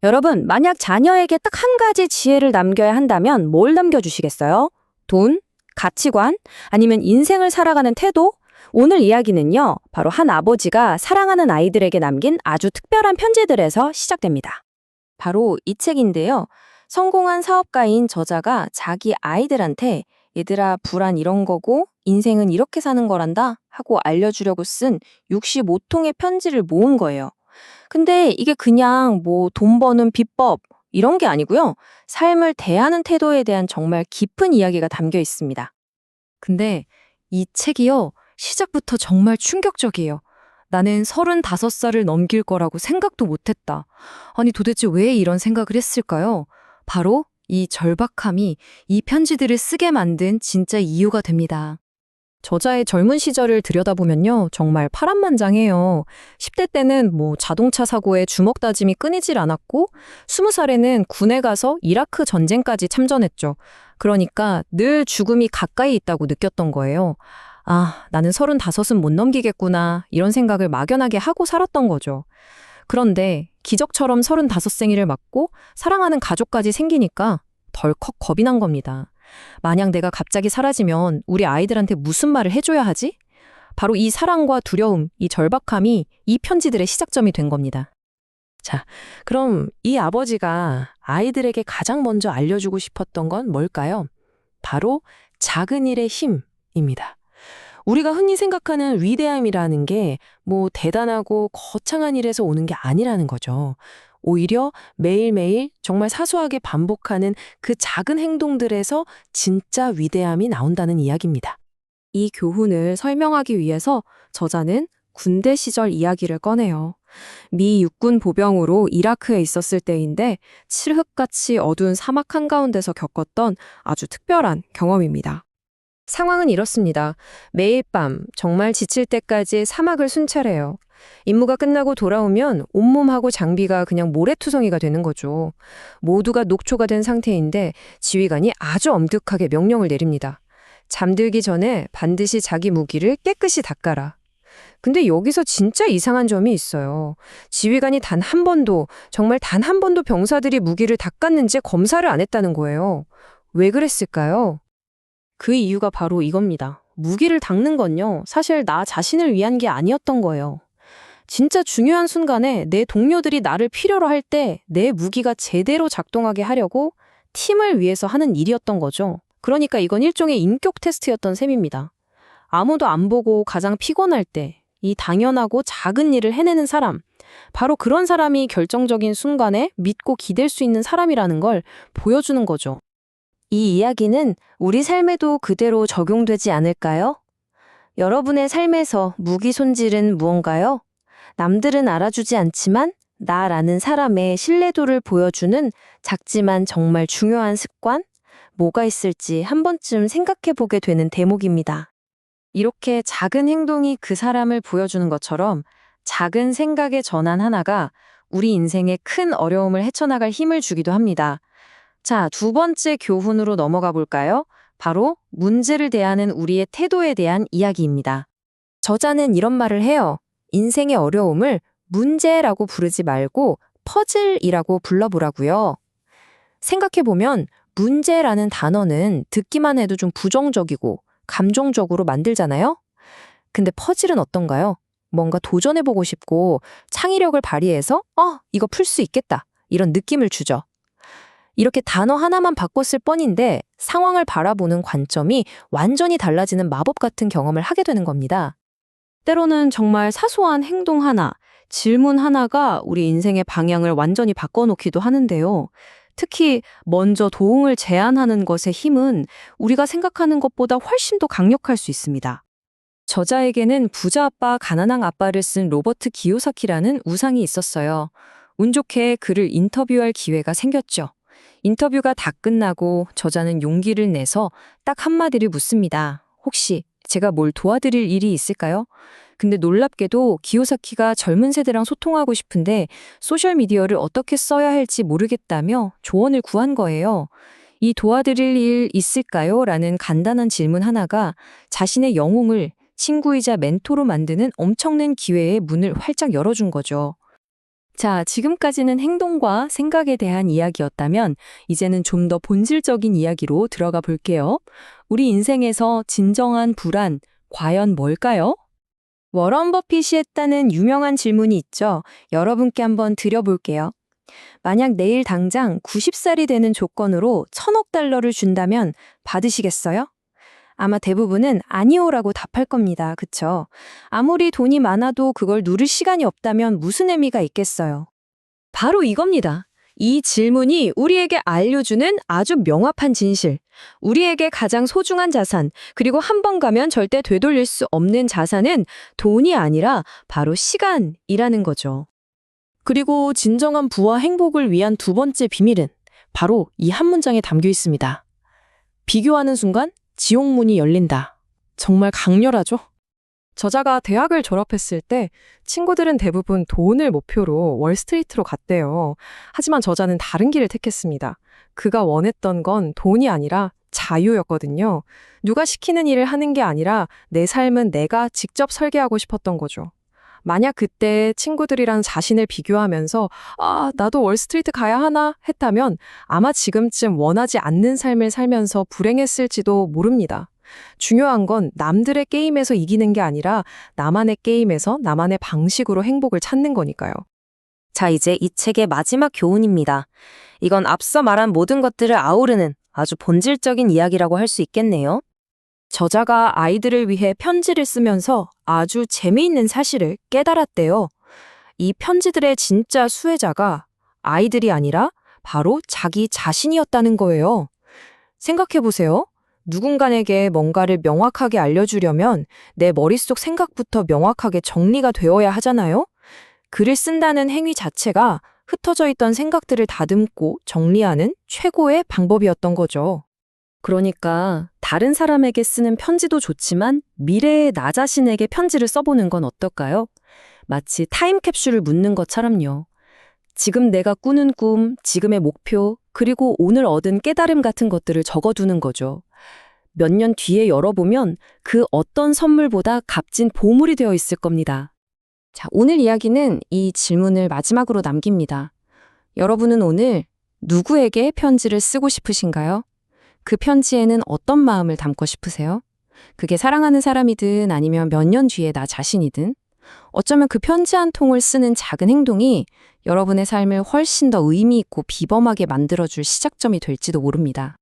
여러분, 만약 자녀에게 딱 한 가지 지혜를 남겨야 한다면 뭘 남겨주시겠어요? 돈? 가치관? 아니면 인생을 살아가는 태도? 오늘 이야기는요, 바로 한 아버지가 사랑하는 아이들에게 남긴 아주 특별한 편지들에서 시작됩니다. 바로 이 책인데요. 성공한 사업가인 저자가 자기 아이들한테 얘들아, 불안 이런 거고 인생은 이렇게 사는 거란다 하고 알려주려고 쓴 65통의 편지를 모은 거예요. 근데 이게 그냥 뭐 돈 버는 비법 이런 게 아니고요. 삶을 대하는 태도에 대한 정말 깊은 이야기가 담겨 있습니다. 근데 이 책이요, 시작부터 정말 충격적이에요. 나는 35살을 넘길 거라고 생각도 못했다. 아니, 도대체 왜 이런 생각을 했을까요? 바로 이 절박함이 이 편지들을 쓰게 만든 진짜 이유가 됩니다. 저자의 젊은 시절을 들여다보면요, 정말 파란만장해요. 10대 때는 뭐 자동차 사고에 주먹 다짐이 끊이질 않았고, 20살에는 군에 가서 이라크 전쟁까지 참전했죠. 그러니까 늘 죽음이 가까이 있다고 느꼈던 거예요. 아, 나는 35은 못 넘기겠구나, 이런 생각을 막연하게 하고 살았던 거죠. 그런데 기적처럼 35생일을 맞고 사랑하는 가족까지 생기니까 덜컥 겁이 난 겁니다. 만약 내가 갑자기 사라지면 우리 아이들한테 무슨 말을 해줘야 하지? 바로 이 사랑과 두려움, 이 절박함이 이 편지들의 시작점이 된 겁니다. 자, 그럼 이 아버지가 아이들에게 가장 먼저 알려주고 싶었던 건 뭘까요? 바로 작은 일의 힘입니다. 우리가 흔히 생각하는 위대함이라는 게 뭐 대단하고 거창한 일에서 오는 게 아니라는 거죠. 오히려 매일매일 정말 사소하게 반복하는 그 작은 행동들에서 진짜 위대함이 나온다는 이야기입니다. 이 교훈을 설명하기 위해서 저자는 군대 시절 이야기를 꺼내요. 미 육군 보병으로 이라크에 있었을 때인데 칠흑같이 어두운 사막 한가운데서 겪었던 아주 특별한 경험입니다. 상황은 이렇습니다. 매일 밤 정말 지칠 때까지 사막을 순찰해요. 임무가 끝나고 돌아오면 온몸하고 장비가 그냥 모래투성이가 되는 거죠. 모두가 녹초가 된 상태인데 지휘관이 아주 엄격하게 명령을 내립니다. 잠들기 전에 반드시 자기 무기를 깨끗이 닦아라. 근데 여기서 진짜 이상한 점이 있어요. 지휘관이 단 한 번도, 정말 단 한 번도 병사들이 무기를 닦았는지 검사를 안 했다는 거예요. 왜 그랬을까요? 그 이유가 바로 이겁니다. 무기를 닦는 건요, 사실 나 자신을 위한 게 아니었던 거예요. 진짜 중요한 순간에 내 동료들이 나를 필요로 할 때 내 무기가 제대로 작동하게 하려고 팀을 위해서 하는 일이었던 거죠. 그러니까 이건 일종의 인격 테스트였던 셈입니다. 아무도 안 보고 가장 피곤할 때 이 당연하고 작은 일을 해내는 사람, 바로 그런 사람이 결정적인 순간에 믿고 기댈 수 있는 사람이라는 걸 보여주는 거죠. 이 이야기는 우리 삶에도 그대로 적용되지 않을까요? 여러분의 삶에서 무기 손질은 무언가요? 남들은 알아주지 않지만 나라는 사람의 신뢰도를 보여주는 작지만 정말 중요한 습관? 뭐가 있을지 한 번쯤 생각해 보게 되는 대목입니다. 이렇게 작은 행동이 그 사람을 보여주는 것처럼 작은 생각의 전환 하나가 우리 인생에 큰 어려움을 헤쳐나갈 힘을 주기도 합니다. 자, 두 번째 교훈으로 넘어가 볼까요? 바로 문제를 대하는 우리의 태도에 대한 이야기입니다. 저자는 이런 말을 해요. 인생의 어려움을 문제라고 부르지 말고 퍼즐이라고 불러보라고요. 생각해보면 문제라는 단어는 듣기만 해도 좀 부정적이고 감정적으로 만들잖아요? 근데 퍼즐은 어떤가요? 뭔가 도전해보고 싶고 창의력을 발휘해서 이거 풀 수 있겠다, 이런 느낌을 주죠. 이렇게 단어 하나만 바꿨을 뻔인데 상황을 바라보는 관점이 완전히 달라지는 마법 같은 경험을 하게 되는 겁니다. 때로는 정말 사소한 행동 하나, 질문 하나가 우리 인생의 방향을 완전히 바꿔놓기도 하는데요. 특히 먼저 도움을 제안하는 것의 힘은 우리가 생각하는 것보다 훨씬 더 강력할 수 있습니다. 저자에게는 부자 아빠, 가난한 아빠를 쓴 로버트 기요사키라는 우상이 있었어요. 운 좋게 그를 인터뷰할 기회가 생겼죠. 인터뷰가 다 끝나고 저자는 용기를 내서 딱 한마디를 묻습니다. 혹시 제가 뭘 도와드릴 일이 있을까요? 근데 놀랍게도 기요사키가 젊은 세대랑 소통하고 싶은데 소셜미디어를 어떻게 써야 할지 모르겠다며 조언을 구한 거예요. 이 도와드릴 일 있을까요? 라는 간단한 질문 하나가 자신의 영웅을 친구이자 멘토로 만드는 엄청난 기회의 문을 활짝 열어준 거죠. 자, 지금까지는 행동과 생각에 대한 이야기였다면 이제는 좀 더 본질적인 이야기로 들어가 볼게요. 우리 인생에서 진정한 불안, 과연 뭘까요? 워런 버핏이 했다는 유명한 질문이 있죠. 여러분께 한번 드려볼게요. 만약 내일 당장 90살이 되는 조건으로 1,000억 달러를 준다면 받으시겠어요? 아마 대부분은 아니오라고 답할 겁니다. 그쵸? 아무리 돈이 많아도 그걸 누릴 시간이 없다면 무슨 의미가 있겠어요? 바로 이겁니다. 이 질문이 우리에게 알려주는 아주 명확한 진실. 우리에게 가장 소중한 자산, 그리고 한 번 가면 절대 되돌릴 수 없는 자산은 돈이 아니라 바로 시간이라는 거죠. 그리고 진정한 부와 행복을 위한 두 번째 비밀은 바로 이 한 문장에 담겨 있습니다. 비교하는 순간 지옥문이 열린다. 정말 강렬하죠? 저자가 대학을 졸업했을 때 친구들은 대부분 돈을 목표로 월스트리트로 갔대요. 하지만 저자는 다른 길을 택했습니다. 그가 원했던 건 돈이 아니라 자유였거든요. 누가 시키는 일을 하는 게 아니라 내 삶은 내가 직접 설계하고 싶었던 거죠. 만약 그때 친구들이랑 자신을 비교하면서 나도 월스트리트 가야 하나 했다면 아마 지금쯤 원하지 않는 삶을 살면서 불행했을지도 모릅니다. 중요한 건 남들의 게임에서 이기는 게 아니라 나만의 게임에서 나만의 방식으로 행복을 찾는 거니까요. 자, 이제 이 책의 마지막 교훈입니다. 이건 앞서 말한 모든 것들을 아우르는 아주 본질적인 이야기라고 할 수 있겠네요. 저자가 아이들을 위해 편지를 쓰면서 아주 재미있는 사실을 깨달았대요. 이 편지들의 진짜 수혜자가 아이들이 아니라 바로 자기 자신이었다는 거예요. 생각해보세요. 누군가에게 뭔가를 명확하게 알려주려면 내 머릿속 생각부터 명확하게 정리가 되어야 하잖아요? 글을 쓴다는 행위 자체가 흩어져 있던 생각들을 다듬고 정리하는 최고의 방법이었던 거죠. 그러니까 다른 사람에게 쓰는 편지도 좋지만 미래의 나 자신에게 편지를 써보는 건 어떨까요? 마치 타임캡슐을 묻는 것처럼요. 지금 내가 꾸는 꿈, 지금의 목표, 그리고 오늘 얻은 깨달음 같은 것들을 적어두는 거죠. 몇 년 뒤에 열어보면 그 어떤 선물보다 값진 보물이 되어 있을 겁니다. 자, 오늘 이야기는 이 질문을 마지막으로 남깁니다. 여러분은 오늘 누구에게 편지를 쓰고 싶으신가요? 그 편지에는 어떤 마음을 담고 싶으세요? 그게 사랑하는 사람이든 아니면 몇 년 뒤에 나 자신이든 어쩌면 그 편지 한 통을 쓰는 작은 행동이 여러분의 삶을 훨씬 더 의미 있고 비범하게 만들어줄 시작점이 될지도 모릅니다.